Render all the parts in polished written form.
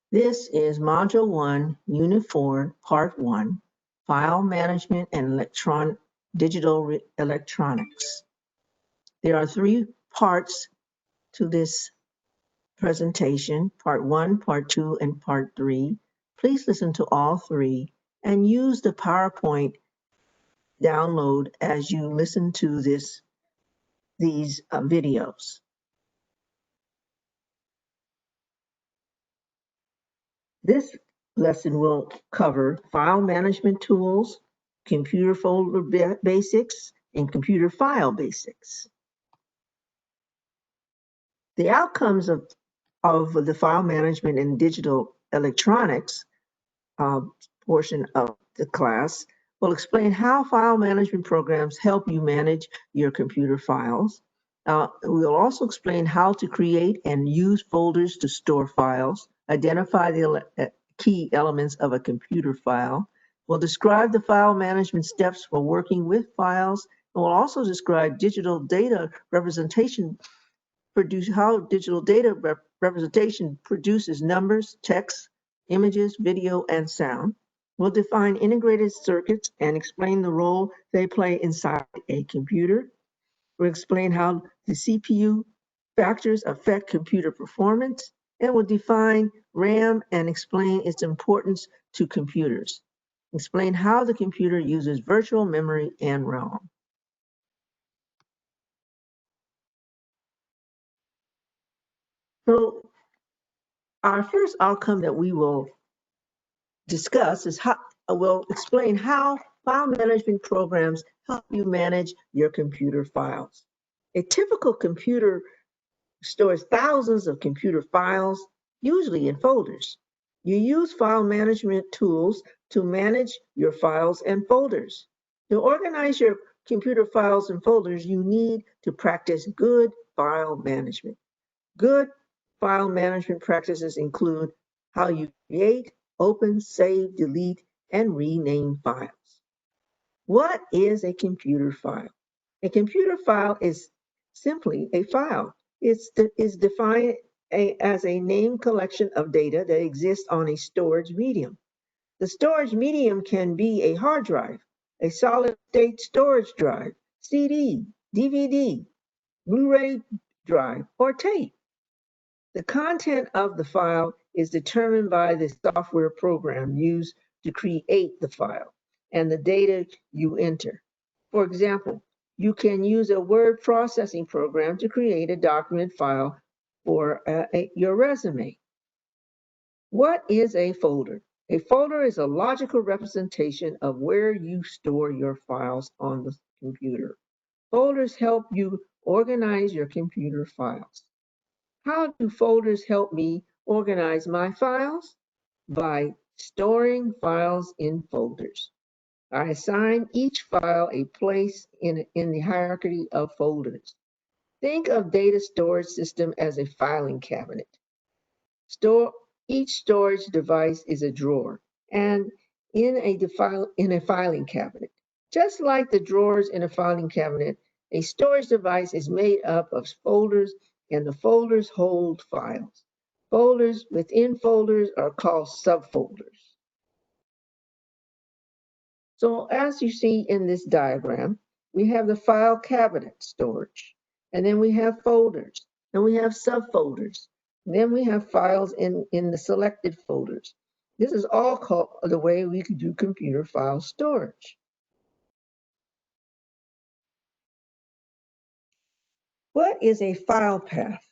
This is Module 1, Unit 4, Part 1, File Management and Digital Electronics. There are 3 parts to this presentation, Part 1, Part 2, and Part 3. Please listen to all 3 and use the PowerPoint download as you listen to these videos. This lesson will cover file management tools, computer folder basics, and computer file basics. The outcomes of the file management and digital electronics portion of the class will explain how file management programs help you manage your computer files. We'll also explain how to create and use folders to store files, identify the key elements of a computer file. We'll describe the file management steps for working with files, and we'll also describe digital data representation, how digital data representation produces numbers, text, images, video, and sound. We'll define integrated circuits and explain the role they play inside a computer. We'll explain how the CPU factors affect computer performance, and we'll define RAM and explain its importance to computers. Explain how the computer uses virtual memory and RAM. So our first outcome that we will discuss is how we'll explain how file management programs help you manage your computer files. A typical computer stores thousands of computer files, usually in folders. You use file management tools to manage your files and folders. To organize your computer files and folders, you need to practice good file management. Good file management practices include how you create, open, save, delete, and rename files. What is a computer file? A computer file is simply a file. It is defined as a named collection of data that exists on a storage medium. The storage medium can be a hard drive, a solid-state storage drive, CD, DVD, Blu-ray drive, or tape. The content of the file is determined by the software program used to create the file and the data you enter. For example, you can use a word processing program to create a document file for your resume. What is a folder? A folder is a logical representation of where you store your files on the computer. Folders help you organize your computer files. How do folders help me organize my files? By storing files in folders. I assign each file a place in the hierarchy of folders. Think of data storage system as a filing cabinet. Each storage device is a drawer and in a filing cabinet. Just like the drawers in a filing cabinet, a storage device is made up of folders, and the folders hold files. Folders within folders are called subfolders. So as you see in this diagram, we have the file cabinet storage, and then we have folders, and we have subfolders. And then we have files in the selected folders. This is all called the way we could do computer file storage. What is a file path?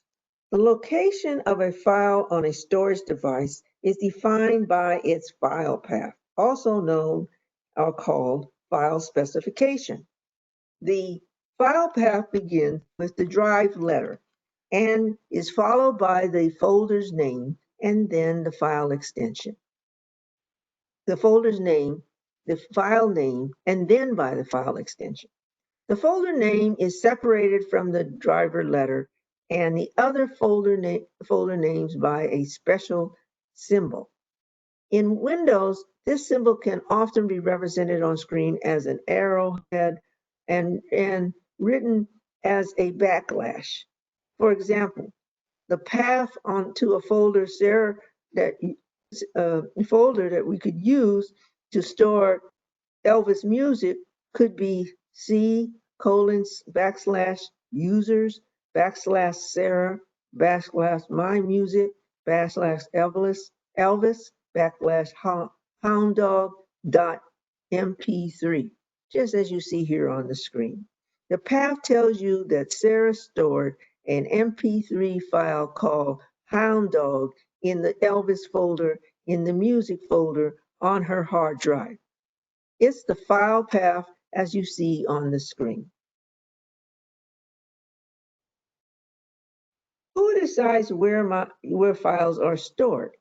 The location of a file on a storage device is defined by its file path, also known or called file specification. The file path begins with the drive letter and is followed by the folder's name and then the file extension. The folder's name, the file name, and then by the file extension. The folder name is separated from the driver letter and the other folder names by a special symbol. In Windows, this symbol can often be represented on screen as an arrowhead and written as a backslash. For example, the path onto a folder folder that we could use to store Elvis music could be C colon backslash users backslash Sarah backslash my music backslash Elvis backslash hound dog dot mp3, just as you see here on the screen. The path tells you that Sarah stored an mp3 file called hound dog in the Elvis folder in the music folder on her hard drive. It's the file path as you see on the screen. Who decides where files are stored?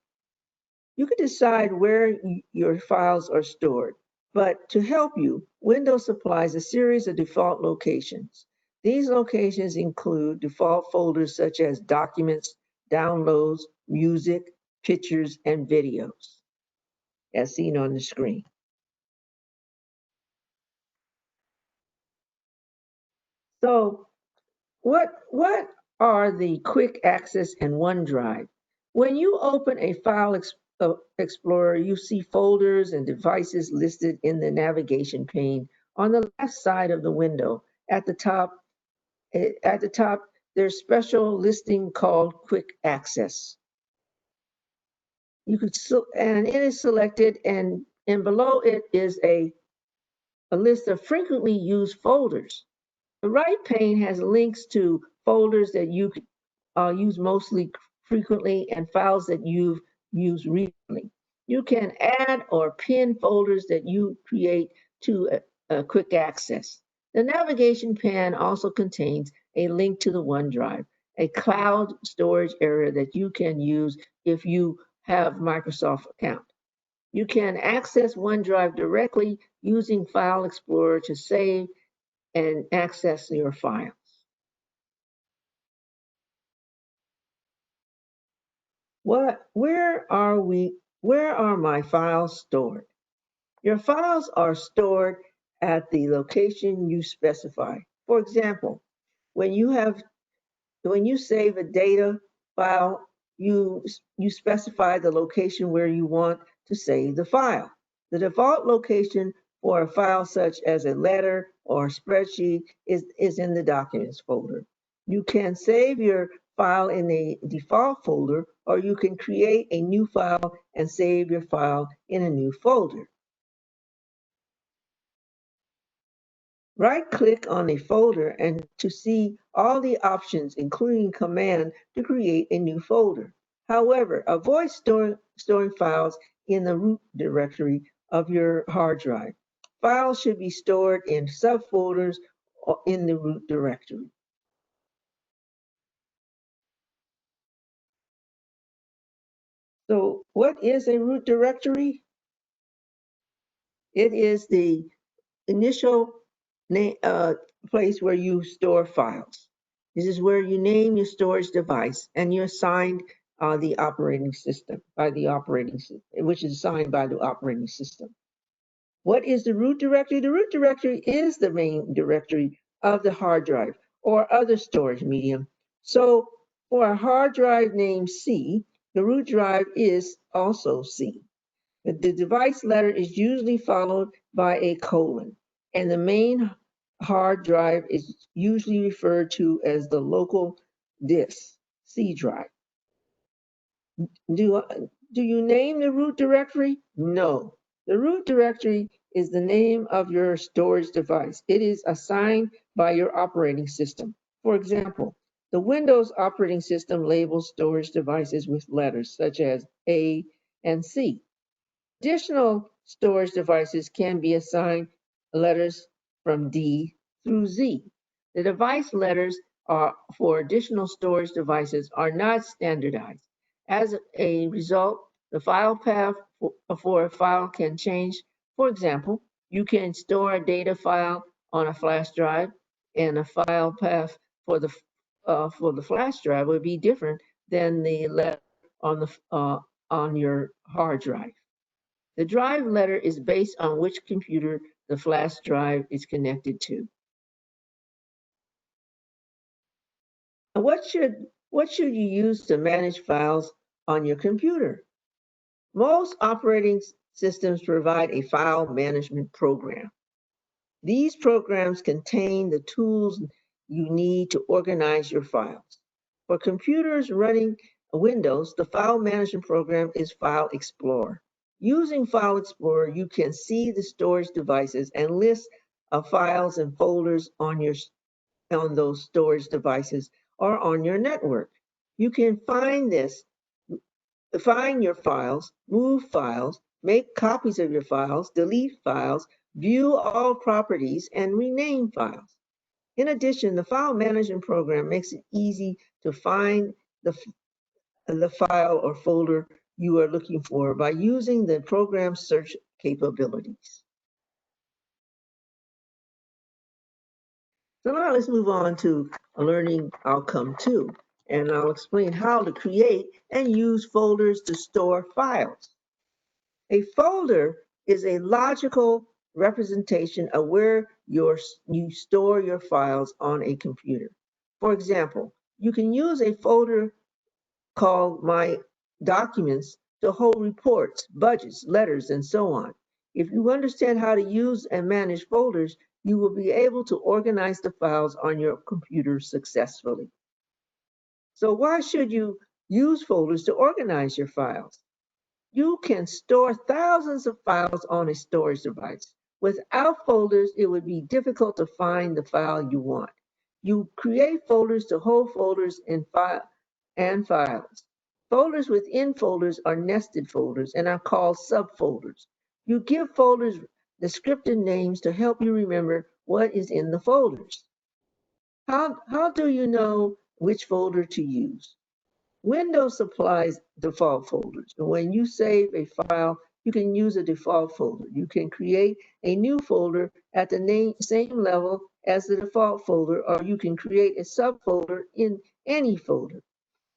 You can decide where your files are stored, but to help you, Windows supplies a series of default locations. These locations include default folders such as Documents, Downloads, Music, Pictures, and Videos, as seen on the screen. So what are the quick access and OneDrive? When you open a file explorer, you see folders and devices listed in the navigation pane on the left side of the window. At the top, there's special listing called Quick Access. And it is selected, and below it is a list of frequently used folders. The right pane has links to folders that you use mostly frequently and files that you've used recently. You can add or pin folders that you create to quick access. The navigation pane also contains a link to the OneDrive, a cloud storage area that you can use if you have Microsoft account. You can access OneDrive directly using File Explorer to save and access your files. Where are my files stored? Your files are stored at the location you specify. For example, when you have when you save a data file, you specify the location where you want to save the file. The default location for a file such as a letter or spreadsheet is in the Documents folder. You can save your file in a default folder, or you can create a new file and save your file in a new folder. Right-click on a folder and to see all the options, including command to create a new folder. However, avoid storing files in the root directory of your hard drive. Files should be stored in subfolders or in the root directory. So what is a root directory? It is the initial place where you store files. This is where you name your storage device and you're assigned the operating system by the operating system, which is assigned by the operating system. What is the root directory? The root directory is the main directory of the hard drive or other storage medium. So for a hard drive named C, the root drive is also C. The device letter is usually followed by a colon, and the main hard drive is usually referred to as the local disk, C drive. Do, do you name the root directory? No. The root directory is the name of your storage device. It is assigned by your operating system. For example, the Windows operating system labels storage devices with letters such as A and C. Additional storage devices can be assigned letters from D through Z. The device letters for additional storage devices are not standardized. As a result, the file path for a file can change. For example, you can store a data file on a flash drive, and a file path for the flash drive would be different than the letter on your hard drive. The drive letter is based on which computer the flash drive is connected to. And what should you use to manage files on your computer? Most operating systems provide a file management program. These programs contain the tools you need to organize your files. For computers running Windows, the file management program is File Explorer. Using File Explorer, you can see the storage devices and list of files and folders on those storage devices or on your network. You can find your files, move files, make copies of your files, delete files, view all properties, and rename files. In addition, the file management program makes it easy to find the file or folder you are looking for by using the program search capabilities. So now let's move on to learning outcome 2, and I'll explain how to create and use folders to store files. A folder is a logical representation of where you store your files on a computer. For example, you can use a folder called My Documents to hold reports, budgets, letters, and so on. If you understand how to use and manage folders, you will be able to organize the files on your computer successfully. So why should you use folders to organize your files? You can store thousands of files on a storage device. Without folders, it would be difficult to find the file you want. You create folders to hold folders and files. Folders within folders are nested folders and are called subfolders. You give folders descriptive names to help you remember what is in the folders. How do you know which folder to use? Windows supplies default folders. And when you save a file, you can use a default folder. You can create a new folder at the same level as the default folder, or you can create a subfolder in any folder.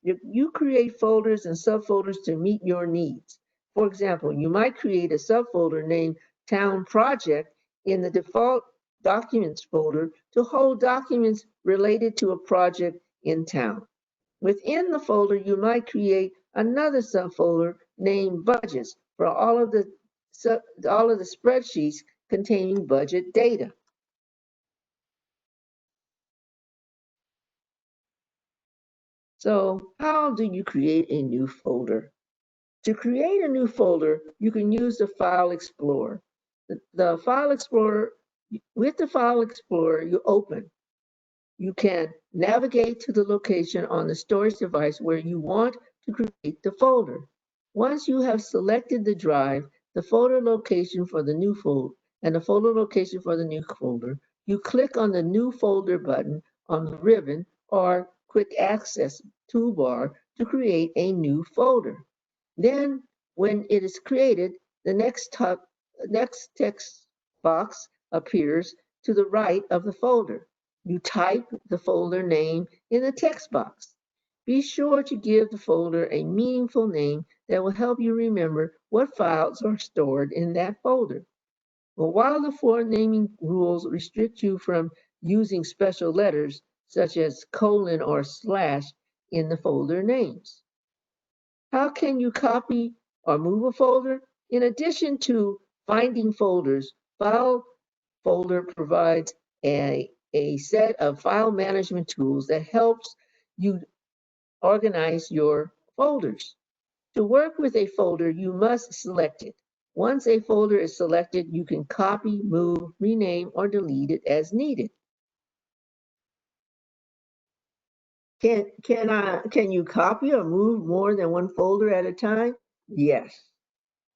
You create folders and subfolders to meet your needs. For example, you might create a subfolder named Town Project in the default Documents folder to hold documents related to a project in town. Within the folder, you might create another subfolder named Budgets for all of the spreadsheets containing budget data. So how do you create a new folder? To create a new folder, you can use the File Explorer. The File Explorer, with the File Explorer, you can navigate to the location on the storage device where you want to create the folder. Once you have selected the drive, the folder location for the new folder, and the folder location for the new folder, you click on the New Folder button on the ribbon or Quick Access toolbar to create a new folder. Then, when it is created, the next text box appears to the right of the folder. You type the folder name in the text box. Be sure to give the folder a meaningful name that will help you remember what files are stored in that folder. But while the four naming rules restrict you from using special letters, such as colon or slash, in the folder names. How can you copy or move a folder? In addition to finding folders, File Folder provides a set of file management tools that helps you organize your folders. To work with a folder, you must select it. Once a folder is selected, you can copy, move, rename, or delete it as needed. Can you copy or move more than one folder at a time? Yes.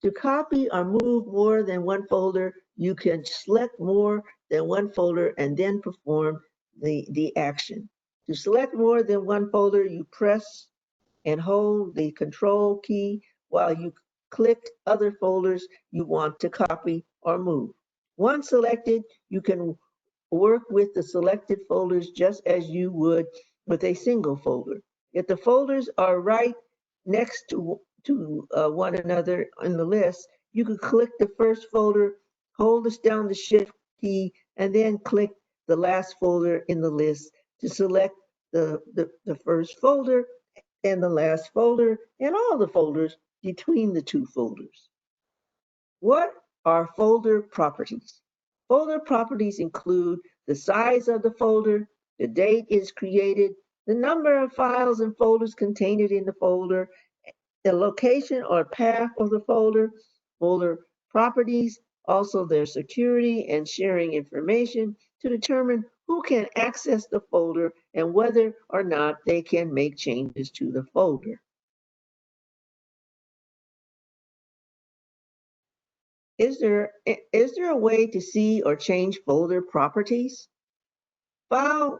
To copy or move more than one folder, you can select more than one folder and then perform the action. To select more than one folder, you press and hold the Control key while you click other folders you want to copy or move. Once selected, you can work with the selected folders just as you would with a single folder. If the folders are right next to one another in the list, you can click the first folder, hold down the Shift key, and then click the last folder in the list to select the first folder and the last folder and all the folders between the two folders. What are folder properties? Folder properties include the size of the folder, the date it's created, the number of files and folders contained in the folder, the location or path of the folder properties, also their security and sharing information to determine who can access the folder and whether or not they can make changes to the folder. Is there a way to see or change folder properties? File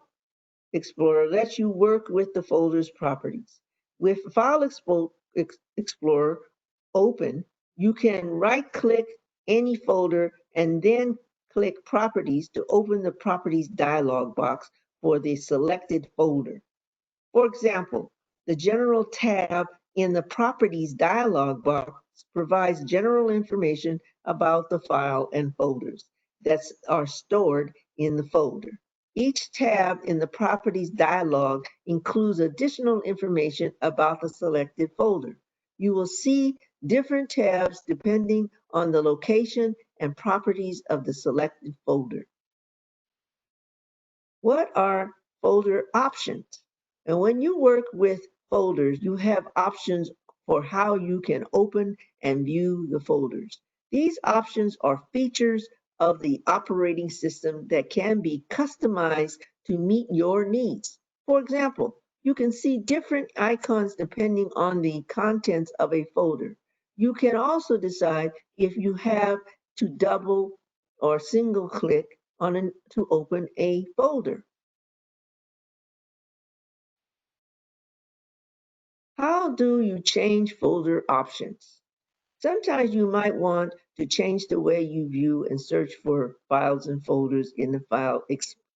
Explorer lets you work with the folder's properties. With File Explorer open, you can right-click any folder and then click Properties to open the Properties dialog box for the selected folder. For example, the General tab in the Properties dialog box provides general information about the file and folders that are stored in the folder. Each tab in the Properties dialog includes additional information about the selected folder. You will see different tabs depending on the location and properties of the selected folder. What are folder options? And when you work with folders, you have options for how you can open and view the folders. These options are features of the operating system that can be customized to meet your needs. For example, you can see different icons depending on the contents of a folder. You can also decide if you have to double or single click to open a folder. How do you change folder options? Sometimes you might want to change the way you view and search for files and folders in the File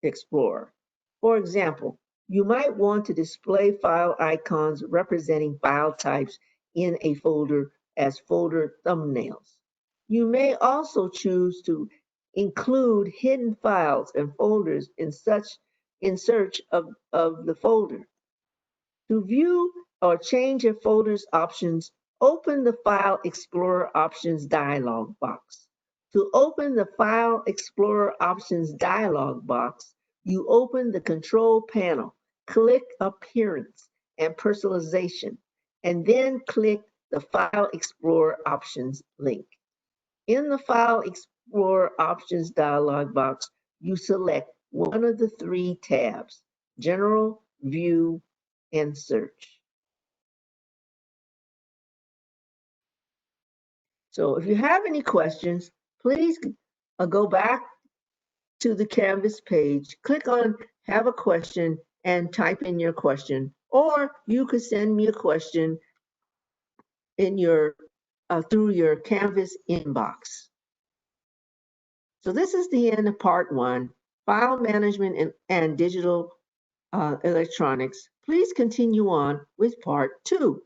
Explorer. For example, you might want to display file icons representing file types in a folder as folder thumbnails. You may also choose to include hidden files and folders in search of the folder. To view or change a folder's options, open the File Explorer Options dialog box. To open the File Explorer Options dialog box, you open the Control panel, click Appearance and Personalization, and then click the File Explorer Options link. In the File Explorer Options dialog box, you select one of the three tabs, General, View, and Search. So if you have any questions, please go back to the Canvas page, click on Have a Question, and type in your question. Or you could send me a question in through your Canvas inbox. So this is the end of part 1, File Management and Digital Electronics. Please continue on with part 2.